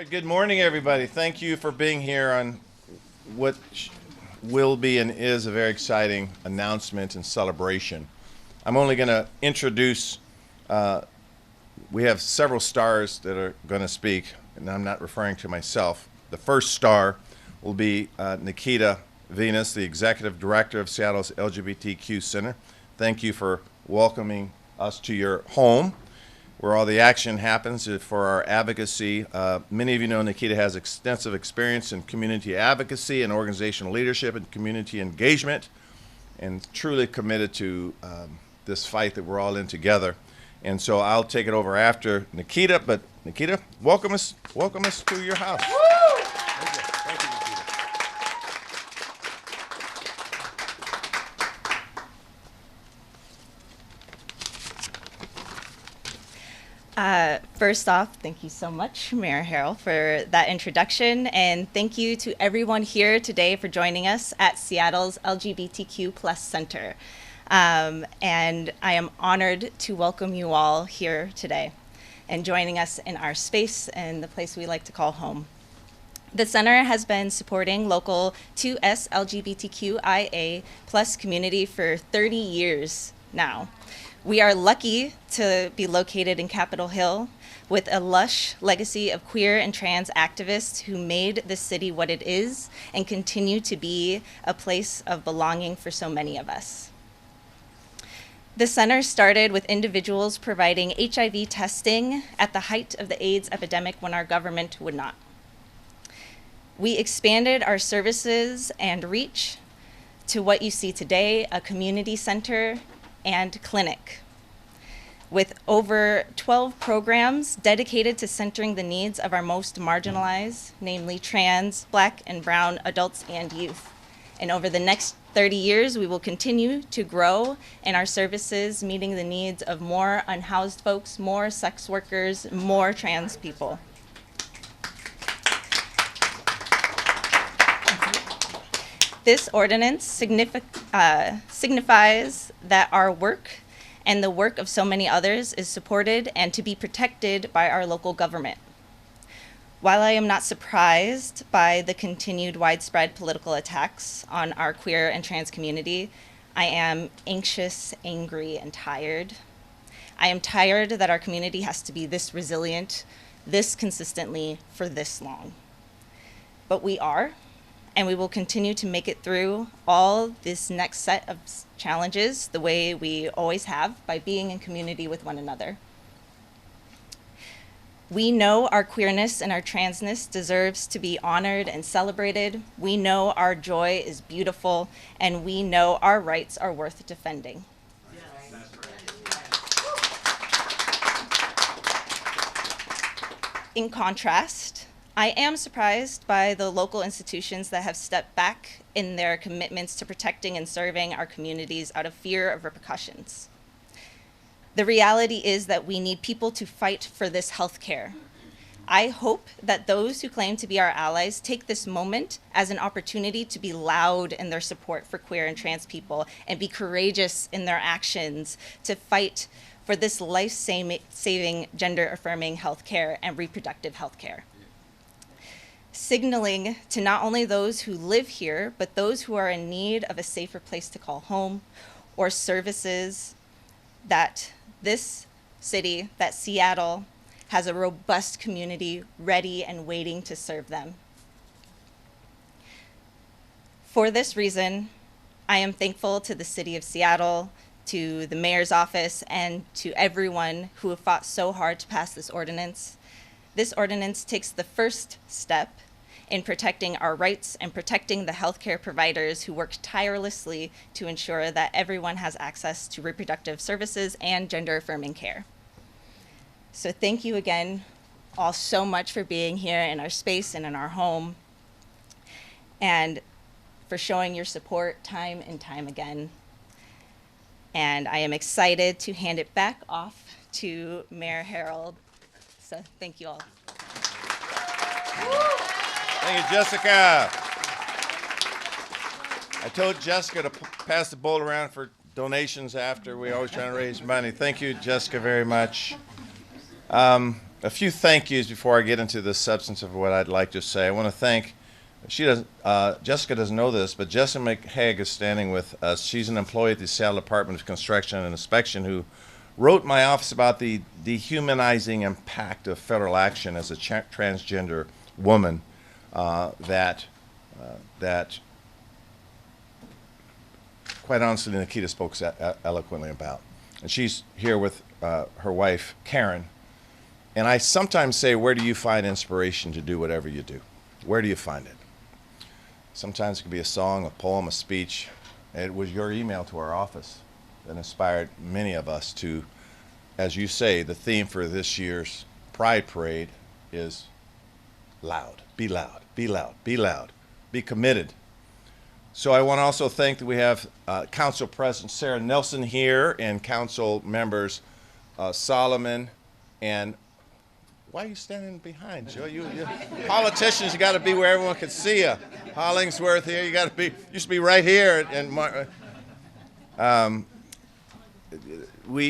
right, good morning, everybody. Thank you for being here on what will be and is a very exciting announcement and celebration. I'm only going to introduce, we have several stars that are going to speak, and I'm not referring to myself. The first star will be Nakita Venus, the Executive Director of Seattle's LGBTQ Center. Thank you for welcoming us to your home, where all the action happens for our advocacy. Many of you know Nakita has extensive experience in community advocacy and organizational leadership and community engagement, and truly committed to this fight that we're all in together. And so I'll take it over after Nakita, but Nakita, welcome us to your house. Thank you. Thank you, Nakita. First off, thank you so much, Mayor Harrell, for that introduction, and thank you to everyone here today for joining us at Seattle's LGBTQ Plus Center. And I am honored to welcome you all here today and joining us in our space and the place we like to call home. The center has been supporting local 2S LGBTQIA plus community for 30 years now. We are lucky to be located in Capitol Hill with a lush legacy of queer and trans activists who made this city what it is and continue to be a place of belonging for so many of us. The center started with individuals providing HIV testing at the height of the AIDS epidemic when our government would not. We expanded our services and reach to what you see today, a community center and clinic, with over 12 programs dedicated to centering the needs of our most marginalized, namely trans, Black, and brown adults and youth. And over the next 30 years, we will continue to grow in our services, meeting the needs of more unhoused folks, more sex workers, more trans people. This ordinance signifies that our work and the work of so many others is supported and to be protected by our local government. While I am not surprised by the continued widespread political attacks on our queer and trans community, I am anxious, angry, and tired. I am tired that our community has to be this resilient, this consistently, for this long. But we are, and we will continue to make it through all this next set of challenges the way we always have, by being in community with one another. We know our queerness and our transness deserves to be honored and celebrated. We know our joy is beautiful, and we know our rights are worth defending. In contrast, I am surprised by the local institutions that have stepped back in their commitments to protecting and serving our communities out of fear of repercussions. The reality is that we need people to fight for this health care. I hope that those who claim to be our allies take this moment as an opportunity to be loud in their support for queer and trans people and be courageous in their actions to fight for this life-saving, gender-affirming health care and reproductive health care. Signaling to not only those who live here, but those who are in need of a safer place to call home or services, that this city, that Seattle, has a robust community ready and waiting to serve them. For this reason, I am thankful to the city of Seattle, to the mayor's office, and to everyone who have fought so hard to pass this ordinance. This ordinance takes the first step in protecting our rights and protecting the healthcare providers who work tirelessly to ensure that everyone has access to reproductive services and gender-affirming care. So thank you again all so much for being here in our space and in our home, and for showing your support time and time again. And I am excited to hand it back off to Mayor Harrell. So thank you all. Thank you, Jessica. I told Jessica to pass the bowl around for donations after. We always try to raise money. Thank you, Jessica, very much. A few thank yous before I get into the substance of what I'd like to say. I want to thank, Jessica doesn't know this, but Jessica McHagg is standing with us. She's an employee at the Seattle Department of Construction and Inspection who wrote my office about the dehumanizing impact of federal action as a transgender woman that quite honestly Nakita spoke eloquently about. And she's here with her wife, Karen. And I sometimes say, where do you find inspiration to do whatever you do? Where do you find it? Sometimes it could be a song, a poem, a speech. It was your email to our office that inspired many of us to, as you say, the theme for this year's Pride Parade is loud. Be loud, be loud, be loud, be committed. So I want to also thank that we have Council President Sarah Nelson here and Council members Solomon and why are you standing behind, Joe? You politicians, you got to be where everyone can see you. Hollingsworth here, you got to be. You should be right here. And we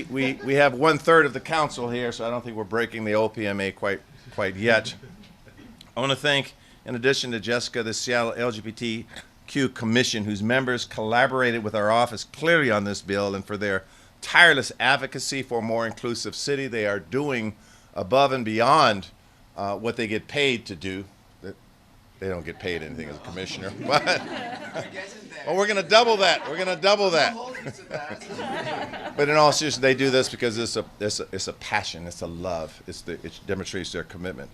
have 1/3 of the council here, so I don't think we're breaking the OPMA quite yet. I want to thank, in addition to Jessica, the Seattle LGBTQ Commission, whose members collaborated with our office clearly on this bill, and for their tireless advocacy for a more inclusive city. They are doing above and beyond what they get paid to do. They don't get paid anything as a commissioner, but well, we're going to double that. We're going to double that. But in all seriousness, they do this because it's a passion, it's a love, it demonstrates their commitment.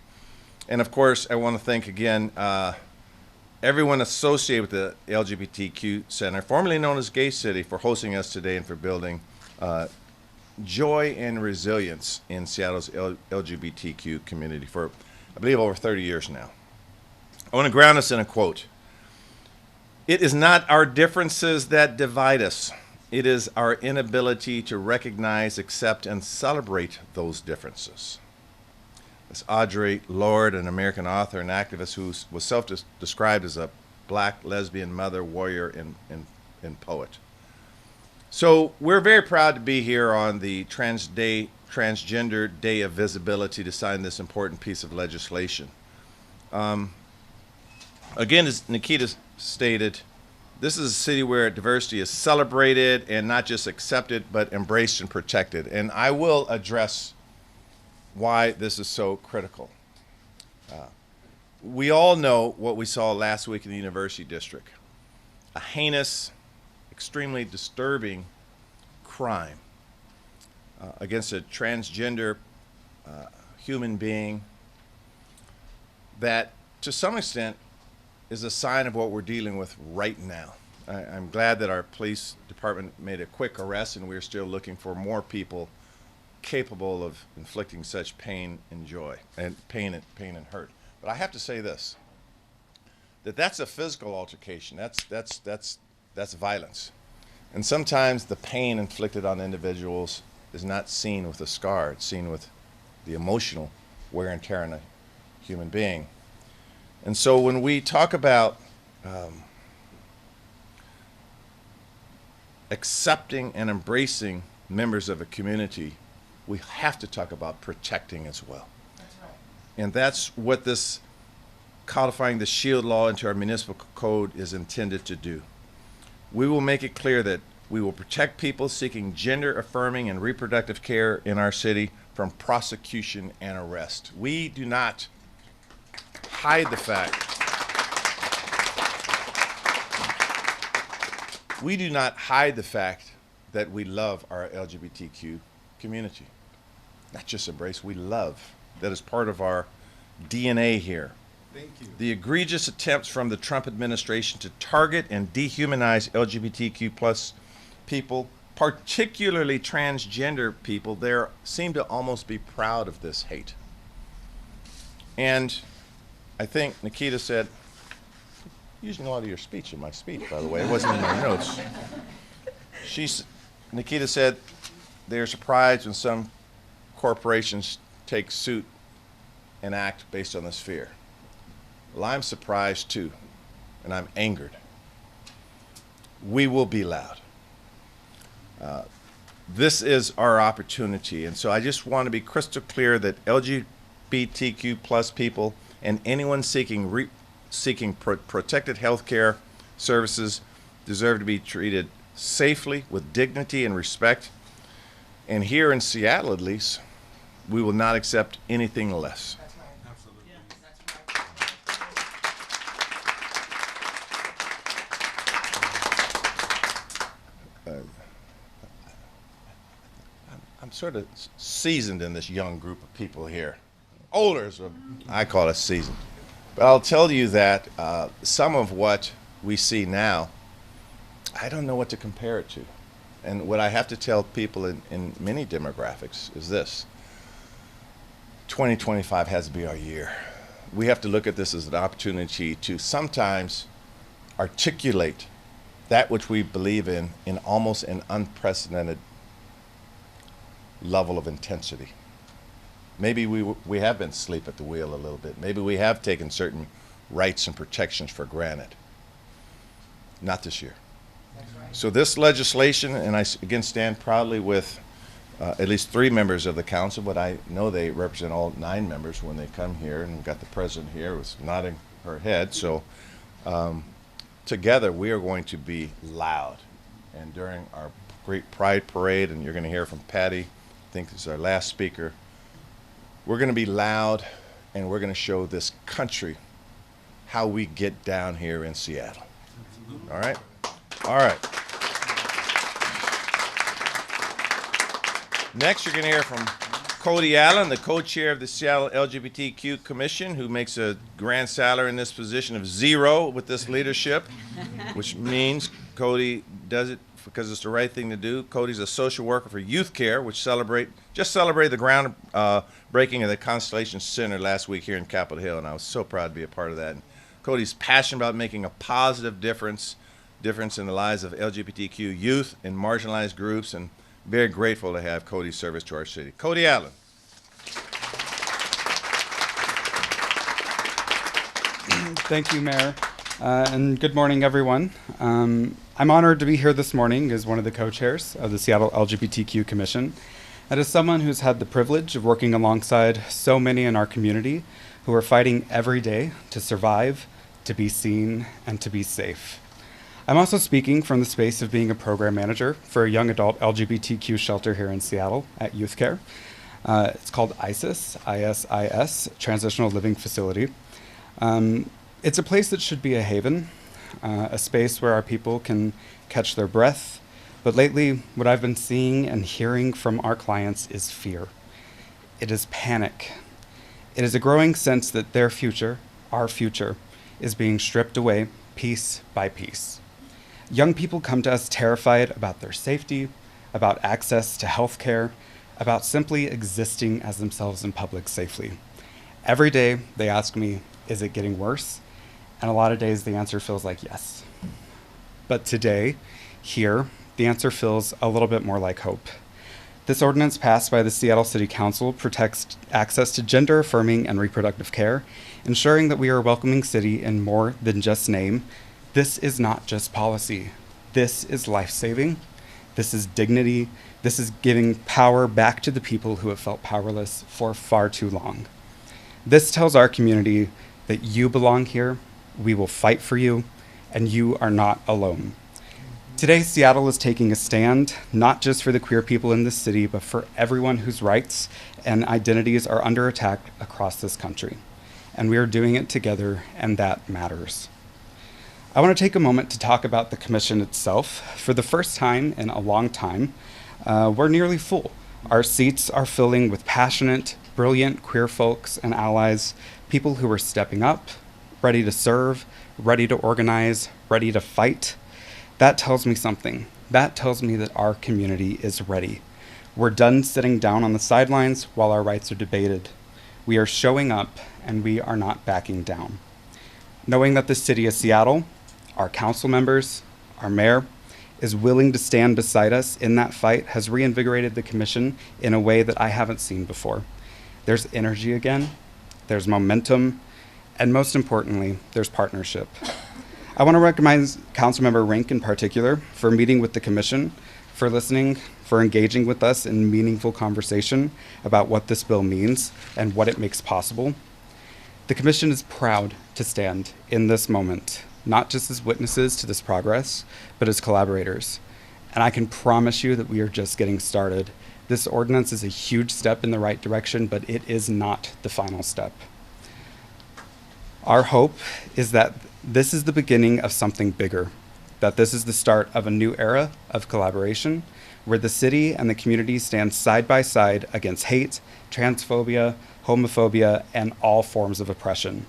And of course, I want to thank again everyone associated with the LGBTQ Center, formerly known as Gay City, for hosting us today and for building joy and resilience in Seattle's LGBTQ community for, I believe, over 30 years now. I want to ground us in a quote. "It is not our differences that divide us. It is our inability to recognize, accept, and celebrate those differences." That's Audre Lorde, an American author and activist who was self-described as a black lesbian mother, warrior, and poet. So we're very proud to be here on the Transgender Day of Visibility to sign this important piece of legislation. Again, as Nakita stated, this is a city where diversity is celebrated and not just accepted, but embraced and protected. And I will address why this is so critical. We all know what we saw last week in the University District. A heinous, extremely disturbing crime against a transgender human being that, to some extent, is a sign of what we're dealing with right now. I'm glad that our police department made a quick arrest, and we're still looking for more people capable of inflicting such pain and joy, and pain and hurt. But I have to say this: that's a physical altercation. That's violence, and sometimes the pain inflicted on individuals is not seen with a scar; it's seen with the emotional wear and tear on a human being. And so when we talk about accepting and embracing members of a community, we have to talk about protecting as well. That's right. And that's what this codifying the SHIELD law into our municipal code is intended to do. We will make it clear that we will protect people seeking gender-affirming and reproductive care in our city from prosecution and arrest. We do not hide the fact. We do not hide the fact that we love our LGBTQ community. Not just embrace, we love. That is part of our DNA here. Thank you. The egregious attempts from the Trump administration to target and dehumanize LGBTQ plus people, particularly transgender people, they seem to almost be proud of this hate. And I think Nakita said, using a lot of your speech in my speech, by the way, it wasn't in my notes. Nakita said they're surprised when some corporations take suit and act based on this fear. Well, I'm surprised too, and I'm angered. We will be loud. This is our opportunity, and so I just want to be crystal clear that LGBTQ plus people and anyone seeking protected health care services deserve to be treated safely with dignity and respect. And here in Seattle, at least, we will not accept anything less. I'm sort of seasoned in this young group of people here. Older, so I call us seasoned. But I'll tell you that some of what we see now, I don't know what to compare it to. And what I have to tell people in many demographics is this: 2025 has to be our year. We have to look at this as an opportunity to sometimes articulate that which we believe in almost an unprecedented level of intensity. Maybe we have been asleep at the wheel a little bit. Maybe we have taken certain rights and protections for granted. Not this year. So this legislation, and I again stand proudly with at least 3 members of the council, but I know they represent all 9 members when they come here, and we've got the president here who's nodding her head. So together we are going to be loud. And during our great Pride Parade, and you're going to hear from Patti, I think this is our last speaker, we're going to be loud, and we're going to show this country how we get down here in Seattle. All right? All right. Next, you're going to hear from Kody Allen, the co-chair of the Seattle LGBTQ Commission, who makes a grand salary in this position of 0 with this leadership, which means Kody does it because it's the right thing to do. Kody's a social worker for youth care, which just celebrated the ground breaking of the Constellation Center last week here in Capitol Hill, and I was so proud to be a part of that. And Kody's passionate about making a positive difference in the lives of LGBTQ youth and marginalized groups, and very grateful to have Kody's service to our city. Kody Allen. Thank you, Mayor, and good morning, everyone. I'm honored to be here this morning as one of the co-chairs of the Seattle LGBTQ Commission, and as someone who's had the privilege of working alongside so many in our community who are fighting every day to survive, to be seen, and to be safe. I'm also speaking from the space of being a program manager for a young adult LGBTQ shelter here in Seattle at Youth Care. It's called ISIS, I-S-I-S, Transitional Living Facility. It's a place that should be a haven, a space where our people can catch their breath. But lately, what I've been seeing and hearing from our clients is fear. It is panic. It is a growing sense that their future, our future, is being stripped away piece by piece. Young people come to us terrified about their safety, about access to health care, about simply existing as themselves in public safely. Every day they ask me, is it getting worse? And a lot of days the answer feels like yes. But today, here, the answer feels a little bit more like hope. This ordinance passed by the Seattle City Council protects access to gender-affirming and reproductive care, ensuring that we are a welcoming city in more than just name. This is not just policy. This is life-saving. This is dignity. This is giving power back to the people who have felt powerless for far too long. This tells our community that you belong here, we will fight for you, and you are not alone. Today, Seattle is taking a stand, not just for the queer people in this city, but for everyone whose rights and identities are under attack across this country. And we are doing it together, and that matters. I want to take a moment to talk about the commission itself. For the first time in a long time, we're nearly full. Our seats are filling with passionate, brilliant queer folks and allies, people who are stepping up, ready to serve, ready to organize, ready to fight. That tells me something. That tells me that our community is ready. We're done sitting down on the sidelines while our rights are debated. We are showing up, and we are not backing down. Knowing that the city of Seattle, our council members, our mayor, is willing to stand beside us in that fight has reinvigorated the commission in a way that I haven't seen before. There's energy again, there's momentum, and most importantly, there's partnership. I want to recognize Councilmember Rink in particular for meeting with the commission, for listening, for engaging with us in meaningful conversation about what this bill means and what it makes possible. The Commission is proud to stand in this moment, not just as witnesses to this progress, but as collaborators. And I can promise you that we are just getting started. This ordinance is a huge step in the right direction, but it is not the final step. Our hope is that this is the beginning of something bigger, that this is the start of a new era of collaboration where the city and the community stand side by side against hate, transphobia, homophobia, and all forms of oppression.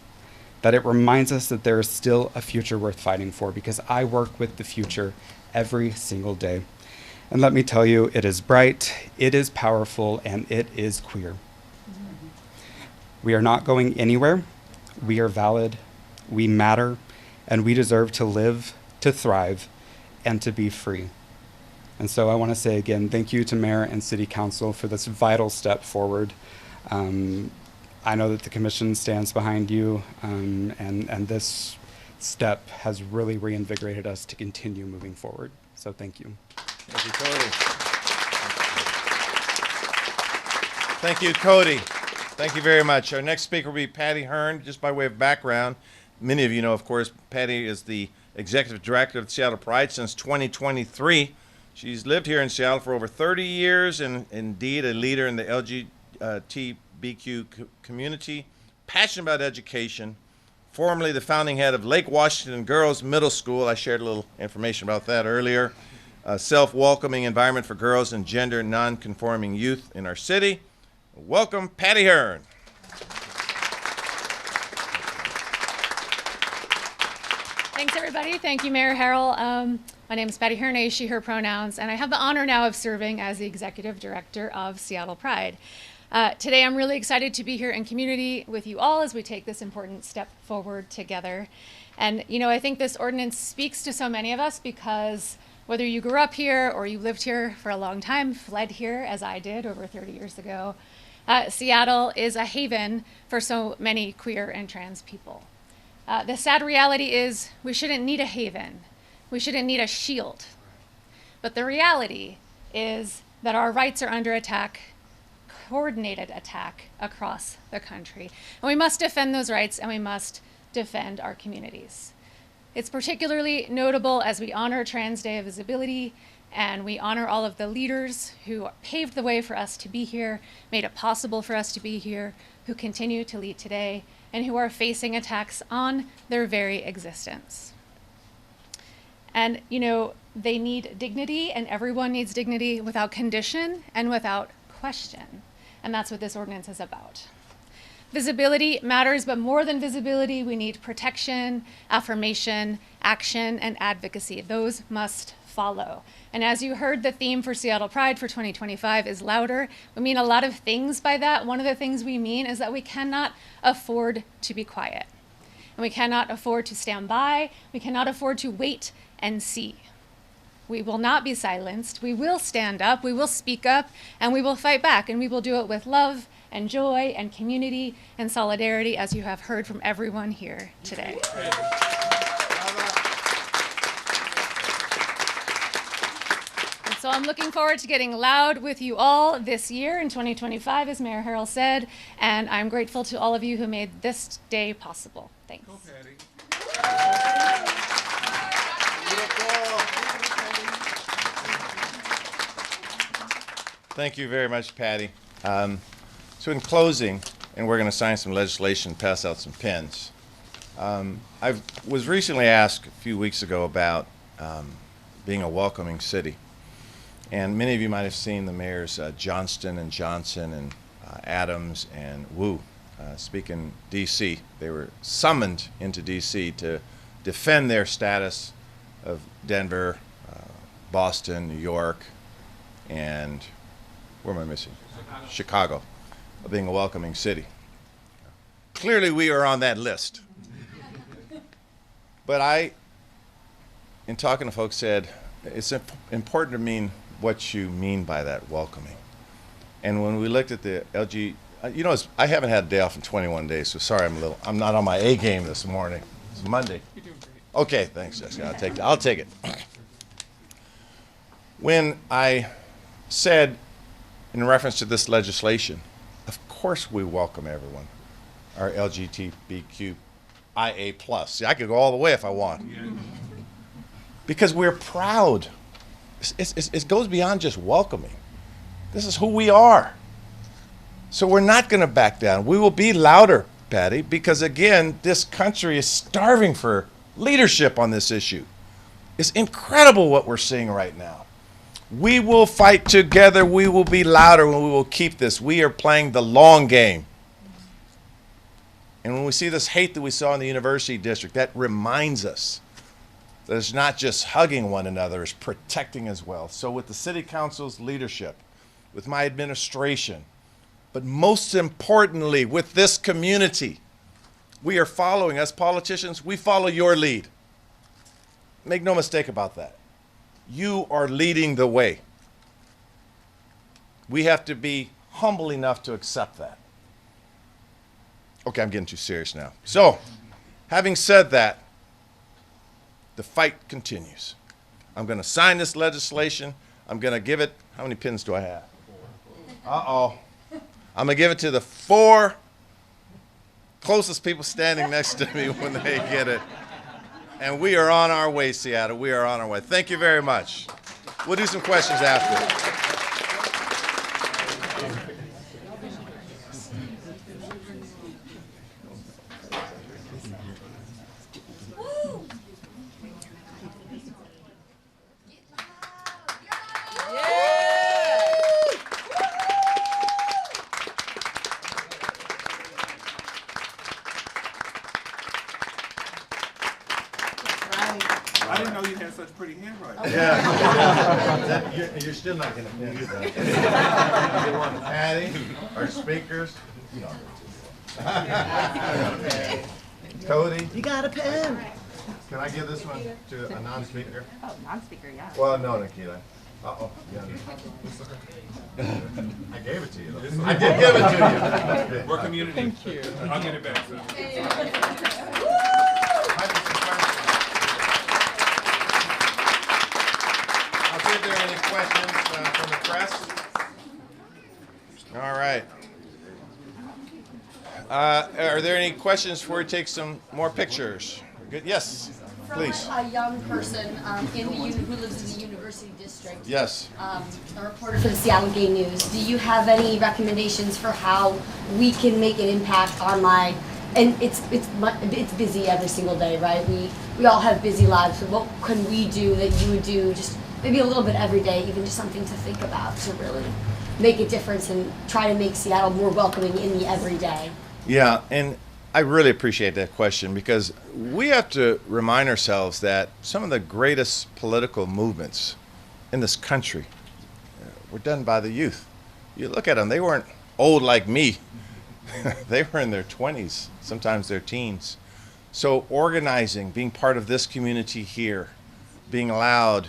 That it reminds us that there is still a future worth fighting for, because I work with the future every single day. And let me tell you, it is bright, it is powerful, and it is queer. We are not going anywhere. We are valid, we matter, and we deserve to live, to thrive, and to be free. And so I want to say again, thank you to Mayor and City Council for this vital step forward. I know that the Commission stands behind you, and this step has really reinvigorated us to continue moving forward. So thank you. Thank you, Kody. Thank you, Kody. Thank you very much. Our next speaker will be Patti Hearn. Just by way of background, many of you know, of course, Patti is the Executive Director of Seattle Pride since 2023. She's lived here in Seattle for over 30 years and indeed a leader in the LGBTQ community, passionate about education, formerly the founding head of Lake Washington Girls Middle School. I shared a little information about that earlier. A self-welcoming environment for girls and gender non-conforming youth in our city. Welcome, Patti Hearn. Thanks, everybody. Thank you, Mayor Harrell. My name is Patti Hearn, she, her pronouns, and I have the honor now of serving as the Executive Director of Seattle Pride. Today, I'm really excited to be here in community with you all as we take this important step forward together. And, you know, I think this ordinance speaks to so many of us because whether you grew up here or you lived here for a long time, fled here as I did over 30 years ago, Seattle is a haven for so many queer and trans people. The sad reality is we shouldn't need a haven. We shouldn't need a shield. But the reality is that our rights are under attack, coordinated attack across the country. And we must defend those rights and we must defend our communities. It's particularly notable as we honor Trans Day of Visibility and we honor all of the leaders who paved the way for us to be here, made it possible for us to be here, who continue to lead today, and who are facing attacks on their very existence. And, you know, they need dignity, and everyone needs dignity without condition and without question. And that's what this ordinance is about. Visibility matters, but more than visibility, we need protection, affirmation, action, and advocacy. Those must follow. And as you heard, the theme for Seattle Pride for 2025 is louder. We mean a lot of things by that. One of the things we mean is that we cannot afford to be quiet. And we cannot afford to stand by. We cannot afford to wait and see. We will not be silenced. We will stand up, we will speak up, and we will fight back. And we will do it with love and joy and community and solidarity, as you have heard from everyone here today. And so I'm looking forward to getting loud with you all this year in 2025, as Mayor Harrell said, and I'm grateful to all of you who made this day possible. Thanks. Go, Patti. Thank you very much, Patti. So in closing, and we're going to sign some legislation, pass out some pens. I was recently asked a few weeks ago about being a welcoming city. And many of you might have seen the mayors Johnston and Johnson and Adams and Wu speak in D.C. They were summoned into D.C. to defend their status of Denver, Boston, New York, and where am I missing? Chicago, of being a welcoming city. Clearly we are on that list. But I, in talking to folks, said it's important to mean what you mean by that welcoming. And when we looked at the LG, you know, I haven't had a day off in 21 days, so sorry I'm not on my A game this morning. It's Monday. You're doing great. Okay, thanks, Jessica. I'll take it. When I said in reference to this legislation, of course we welcome everyone, our LGBTQ IA+. See, I could go all the way if I want. Because we're proud. It goes beyond just welcoming. This is who we are. So we're not going to back down. We will be louder, Patti, because again, this country is starving for leadership on this issue. It's incredible what we're seeing right now. We will fight together. We will be louder, and we will keep this. We are playing the long game. And when we see this hate that we saw in the university district, that reminds us that it's not just hugging one another, it's protecting as well. So with the city council's leadership, with my administration, but most importantly, with this community, we are following, as politicians, we follow your lead. Make no mistake about that. You are leading the way. We have to be humble enough to accept that. Okay, I'm getting too serious now. So, having said that, the fight continues. I'm going to sign this legislation. I'm going to give it, how many pins do I have? Uh-oh. I'm going to give it to the 4 closest people standing next to me when they get it. And we are on our way, Seattle. We are on our way. Thank you very much. We'll do some questions after. I didn't know you had such pretty handwriting. Yeah. You're still not going to finish that. You want Patti, our speakers? You know. Kody? You got a pen. Can I give this one to a non-speaker? Oh, non-speaker, yeah. Well, no, Nakita. Uh-oh. Yeah. I gave it to you. Though. I did give it to you. We're community. Thank you. I'll get it back. So. Are there any questions from the press? All right. Are there any questions before we take some more pictures? Good. Yes, please. From a young person who lives in the university district. Yes. A reporter for the Seattle Gay News. Do you have any recommendations for how we can make an impact online? And it's busy every single day, right? We all have busy lives. So what can we do that you would do just maybe a little bit every day, even just something to think about to really make a difference and try to make Seattle more welcoming in the everyday? Yeah, and I really appreciate that question because we have to remind ourselves that some of the greatest political movements in this country were done by the youth. You look at them, they weren't old like me. They were in their 20s, sometimes their teens. So organizing, being part of this community here, being loud,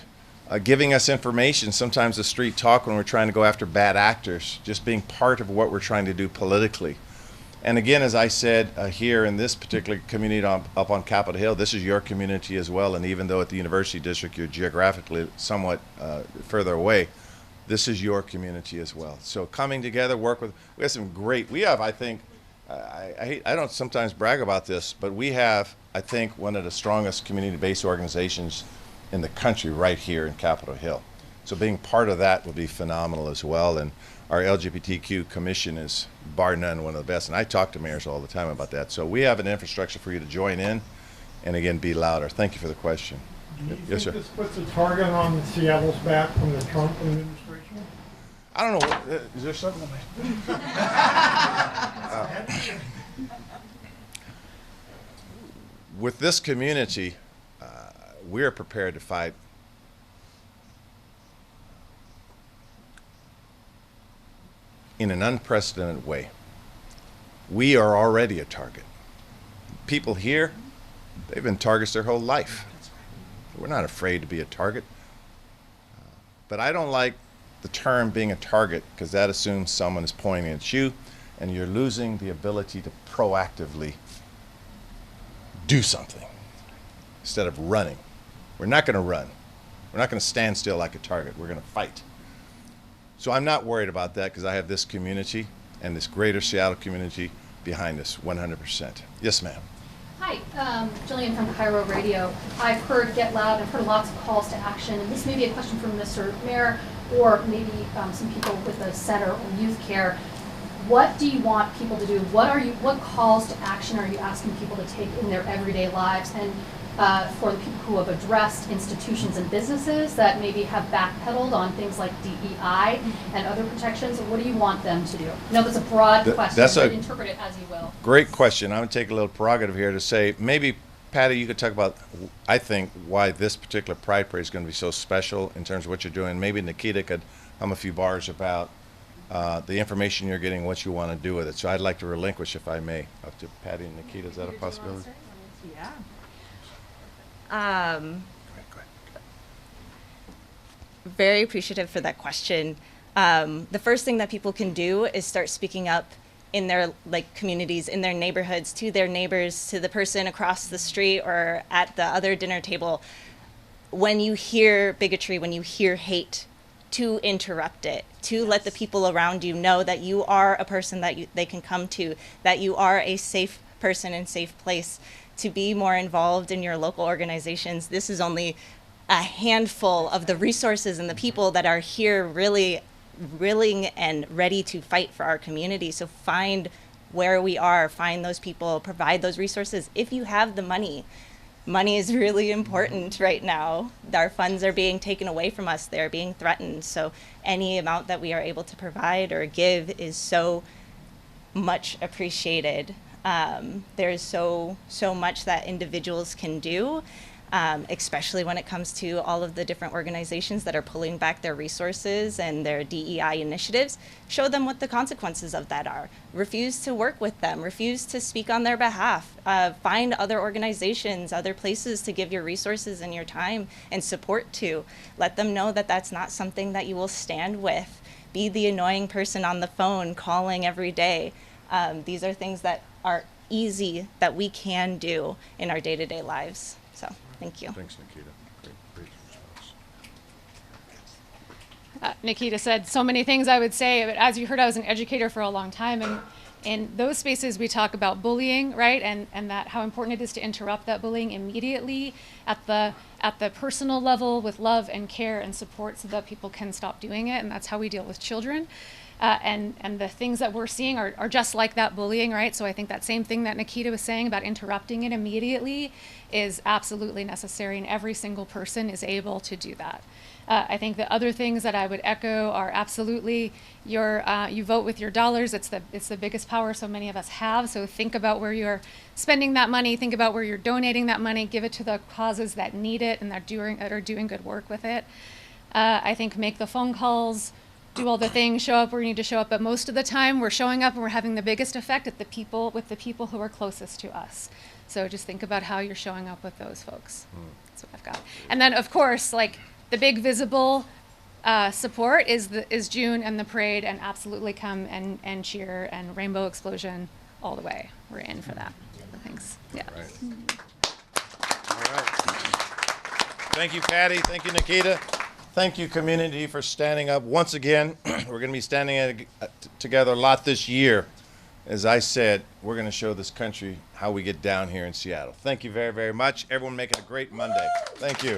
giving us information, sometimes the street talk when we're trying to go after bad actors, just being part of what we're trying to do politically. And again, as I said, here in this particular community up on Capitol Hill, this is your community as well. And even though at the University District you're geographically somewhat further away, this is your community as well. So coming together, we have some great, I think, I don't sometimes brag about this, but we have, I think, one of the strongest community-based organizations in the country right here in Capitol Hill. So being part of that will be phenomenal as well. And our LGBTQ commission is bar none one of the best. And I talk to mayors all the time about that. So we have an infrastructure for you to join in and again, be louder. Thank you for the question. Do you Yes, sir. think this puts a target on Seattle's back from the Trump administration? I don't know, is there something? With this community, we're prepared to fight in an unprecedented way. We are already a target. People here, they've been targets their whole life. We're not afraid to be a target. But I don't like the term being a target because that assumes someone is pointing at you and you're losing the ability to proactively do something instead of running. We're not going to run. We're not going to stand still like a target. We're going to fight. So I'm not worried about that because I have this community and this greater Seattle community behind us 100%. Yes, ma'am. Hi, Jillian from Cairo Radio. I've heard Get Loud, I've heard lots of calls to action, and this may be a question for Mr. Mayor or maybe some people with the center or youth care. What do you want people to do? What calls to action are you asking people to take in their everyday lives? And for the people who have addressed institutions and businesses that maybe have backpedaled on things like DEI and other protections, what do you want them to do? I know that's a broad question, but interpret it as you will. Great question. I'm going to take a little prerogative here to say maybe, Patti, you could talk about, I think, why this particular Pride Parade is going to be so special in terms of what you're doing. Maybe Nakita could hum a few bars about the information you're getting, what you want to do with it. So I'd like to relinquish, if I may, up to Patti and Nakita. Is that a possibility? Yeah. Go ahead. Very appreciative for that question. The first thing that people can do is start speaking up in their communities, in their neighborhoods, to their neighbors, to the person across the street or at the other dinner table. When you hear bigotry, when you hear hate, to interrupt it, to let the people around you know that you are a person that they can come to, that you are a safe person and safe place, to be more involved in your local organizations. This is only a handful of the resources and the people that are here really willing and ready to fight for our community. So find where we are, find those people, provide those resources. If you have the money, money is really important right now. Our funds are being taken away from us. They're being threatened. So any amount that we are able to provide or give is so much appreciated. There's so much that individuals can do, especially when it comes to all of the different organizations that are pulling back their resources and their DEI initiatives. Show them what the consequences of that are. Refuse to work with them. Refuse to speak on their behalf. Find other organizations, other places to give your resources and your time and support to. Let them know that that's not something that you will stand with. Be the annoying person on the phone calling every day. These are things that are easy that we can do in our day-to-day lives. So, thank you. Thanks, Nakita. Great response. Nakita said so many things I would say, but as you heard, I was an educator for a long time, and in those spaces we talk about bullying, right? And that how important it is to interrupt that bullying immediately at the personal level with love and care and support so that people can stop doing it, and that's how we deal with children. And the things that we're seeing are just like that bullying, right? So I think that same thing that Nakita was saying about interrupting it immediately is absolutely necessary, and every single person is able to do that. I think the other things that I would echo are absolutely you vote with your dollars. It's the biggest power so many of us have. So think about where you're spending that money. Think about where you're donating that money. Give it to the causes that need it and that are doing good work with it. I think make the phone calls. Do all the things, show up where you need to show up, but most of the time we're showing up and we're having the biggest effect with the people who are closest to us. So just think about how you're showing up with those folks. That's what I've got. And then of course, the big visible support is June and the parade, and absolutely come and cheer and rainbow explosion all the way. We're in for that. Thanks. Yeah. All right. All right. Thank you, Patti. Thank you, Nakita. Thank you, community, for standing up. Once again, we're going to be standing together a lot this year. As I said, we're going to show this country how we get down here in Seattle. Thank you very, very much. Everyone make it a great Monday. Thank you.